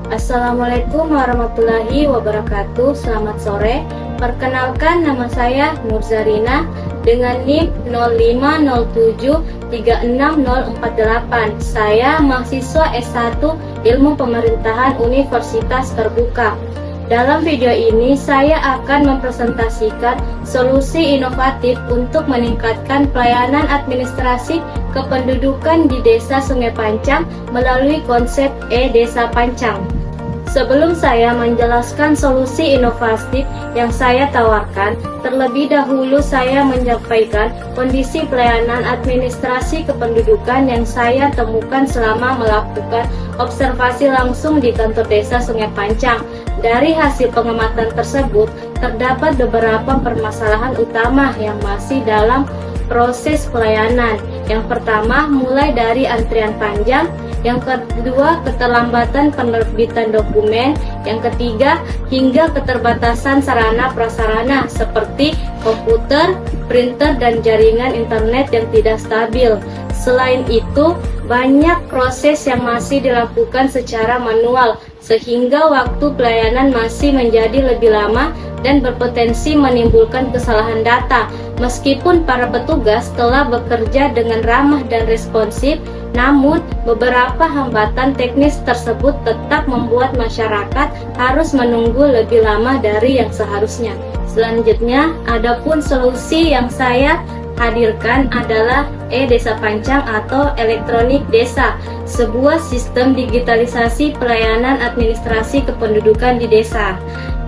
Assalamualaikum warahmatullahi wabarakatuh. Selamat sore. Perkenalkan, nama saya Nur Zarina dengan NIM 0507360048. Saya mahasiswa S1 Ilmu Pemerintahan Universitas Terbuka. Dalam video ini saya akan mempresentasikan solusi inovatif untuk meningkatkan pelayanan administrasi kependudukan di Desa Sungai Pancang melalui konsep E-Desa Pancang. Sebelum saya menjelaskan solusi inovatif yang saya tawarkan, terlebih dahulu saya menyampaikan kondisi pelayanan administrasi kependudukan yang saya temukan selama melakukan observasi langsung di kantor desa Sungai Pancang. Dari hasil pengamatan tersebut, terdapat beberapa permasalahan utama yang masih dalam proses pelayanan. Yang pertama, mulai dari antrian panjang. Yang kedua, keterlambatan penerbitan dokumen. Yang ketiga, hingga keterbatasan sarana prasarana seperti komputer, printer, dan jaringan internet yang tidak stabil. Selain itu, banyak proses yang masih dilakukan secara manual, sehingga waktu pelayanan masih menjadi lebih lama dan berpotensi menimbulkan kesalahan data. Meskipun para petugas telah bekerja dengan ramah dan responsif, namun beberapa hambatan teknis tersebut tetap membuat masyarakat harus menunggu lebih lama dari yang seharusnya. Selanjutnya, adapun solusi yang saya hadirkan adalah E-Desa Pancang atau Elektronik Desa, sebuah sistem digitalisasi pelayanan administrasi kependudukan di desa.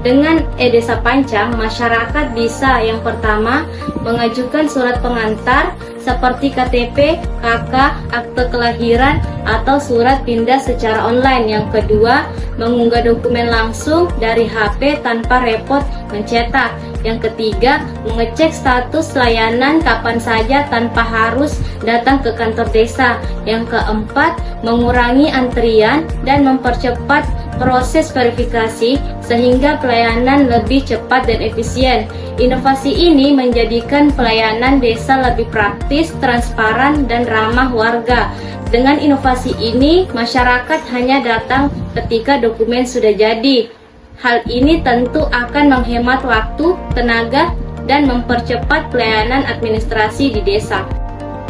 Dengan E-Desa Pancang, masyarakat bisa yang pertama mengajukan surat pengantar seperti KTP, KK, akte kelahiran, atau surat pindah secara online. Yang kedua, mengunggah dokumen langsung dari HP tanpa repot mencetak. Yang ketiga, mengecek status layanan kapan saja tanpa harus datang ke kantor desa. Yang keempat, mengurangi antrian dan mempercepat proses verifikasi sehingga pelayanan lebih cepat dan efisien. Inovasi ini menjadikan pelayanan desa lebih praktis, transparan, dan ramah warga. Dengan inovasi ini, masyarakat hanya datang ketika dokumen sudah jadi. Hal ini tentu akan menghemat waktu, tenaga, dan mempercepat pelayanan administrasi di desa.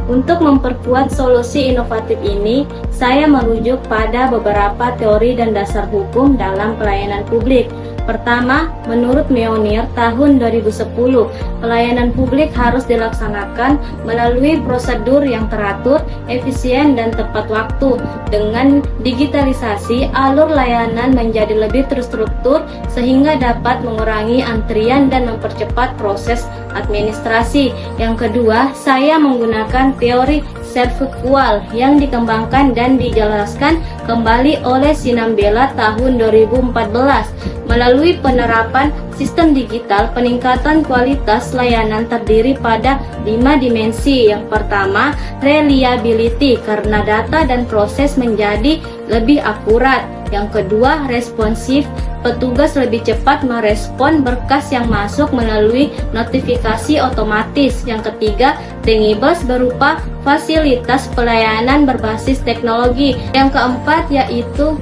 Untuk memperkuat solusi inovatif ini, saya merujuk pada beberapa teori dan dasar hukum dalam pelayanan publik. Pertama, menurut Meunier tahun 2010, pelayanan publik harus dilaksanakan melalui prosedur yang teratur, efisien, dan tepat waktu. Dengan digitalisasi, alur layanan menjadi lebih terstruktur sehingga dapat mengurangi antrian dan mempercepat proses administrasi. Yang kedua, saya menggunakan teori servikual yang dikembangkan dan dijelaskan kembali oleh Sinambela tahun 2014. Melalui penerapan sistem digital, peningkatan kualitas layanan terdiri pada 5 dimensi. Yang pertama, reliability, karena data dan proses menjadi lebih akurat. Yang kedua, responsif, petugas lebih cepat merespon berkas yang masuk melalui notifikasi otomatis. Yang ketiga, tangibles, berupa fasilitas pelayanan berbasis teknologi. Yang keempat yaitu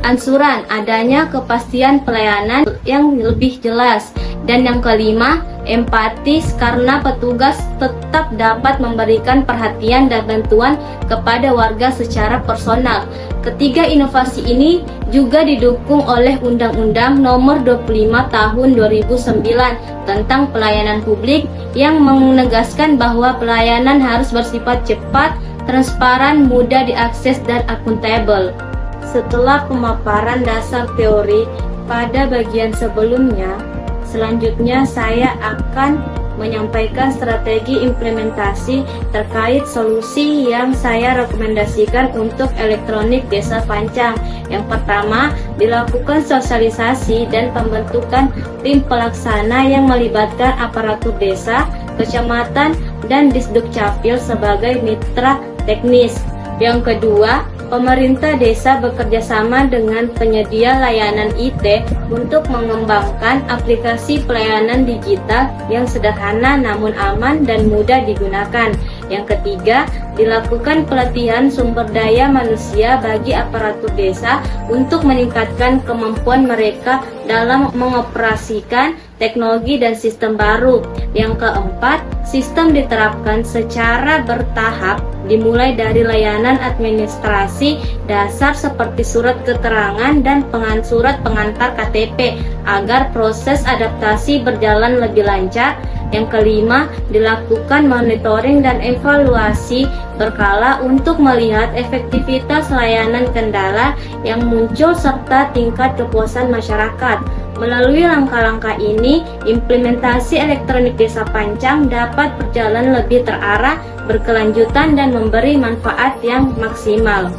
ansuran, adanya kepastian pelayanan yang lebih jelas. Dan yang kelima, empatis, karena petugas tetap dapat memberikan perhatian dan bantuan kepada warga secara personal. Ketiga inovasi ini juga didukung oleh Undang-Undang Nomor 25 Tahun 2009 tentang pelayanan publik yang menegaskan bahwa pelayanan harus bersifat cepat, transparan, mudah diakses, dan akuntabel. Setelah pemaparan dasar teori pada bagian sebelumnya, selanjutnya saya akan menyampaikan strategi implementasi terkait solusi yang saya rekomendasikan untuk Elektronik Desa Pancang. Yang pertama, dilakukan sosialisasi dan pembentukan tim pelaksana yang melibatkan aparatur desa, kecamatan, dan Disdukcapil sebagai mitra teknis. Yang kedua, pemerintah desa bekerjasama dengan penyedia layanan IT untuk mengembangkan aplikasi pelayanan digital yang sederhana namun aman dan mudah digunakan. Yang ketiga, dilakukan pelatihan sumber daya manusia bagi aparatur desa untuk meningkatkan kemampuan mereka dalam mengoperasikan teknologi dan sistem baru. Yang keempat, sistem diterapkan secara bertahap, dimulai dari layanan administrasi dasar seperti surat keterangan dan surat pengantar KTP agar proses adaptasi berjalan lebih lancar. Yang kelima, dilakukan monitoring dan evaluasi berkala untuk melihat efektivitas layanan kendala yang muncul serta tingkat kepuasan masyarakat. Melalui langkah-langkah ini, implementasi elektronik Desa Pancang dapat berjalan lebih terarah, berkelanjutan, dan memberi manfaat yang maksimal.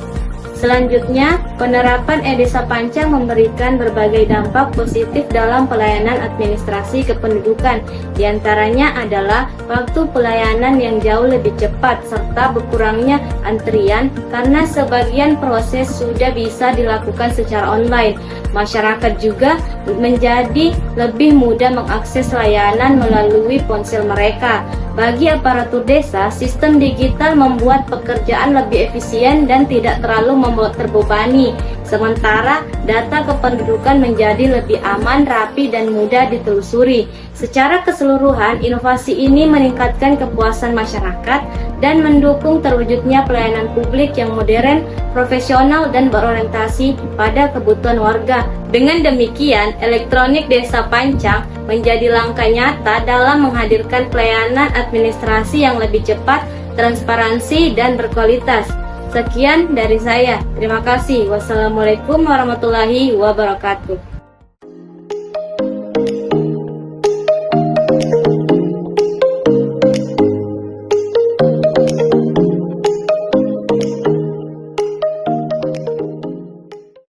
Selanjutnya, penerapan e-Desa Pancang memberikan berbagai dampak positif dalam pelayanan administrasi kependudukan. Di antaranya adalah waktu pelayanan yang jauh lebih cepat serta berkurangnya antrian karena sebagian proses sudah bisa dilakukan secara online. Masyarakat juga menjadi lebih mudah mengakses layanan melalui ponsel mereka. Bagi aparatur desa, sistem digital membuat pekerjaan lebih efisien dan tidak terlalu membuat terbebani. Sementara data kependudukan menjadi lebih aman, rapi, dan mudah ditelusuri. Secara keseluruhan, inovasi ini meningkatkan kepuasan masyarakat dan mendukung terwujudnya pelayanan publik yang modern, profesional, dan berorientasi pada kebutuhan warga. Dengan demikian, elektronik Desa Pancang menjadi langkah nyata dalam menghadirkan pelayanan administrasi yang lebih cepat, transparansi, dan berkualitas. Sekian dari saya. Terima kasih. Wassalamualaikum warahmatullahi wabarakatuh.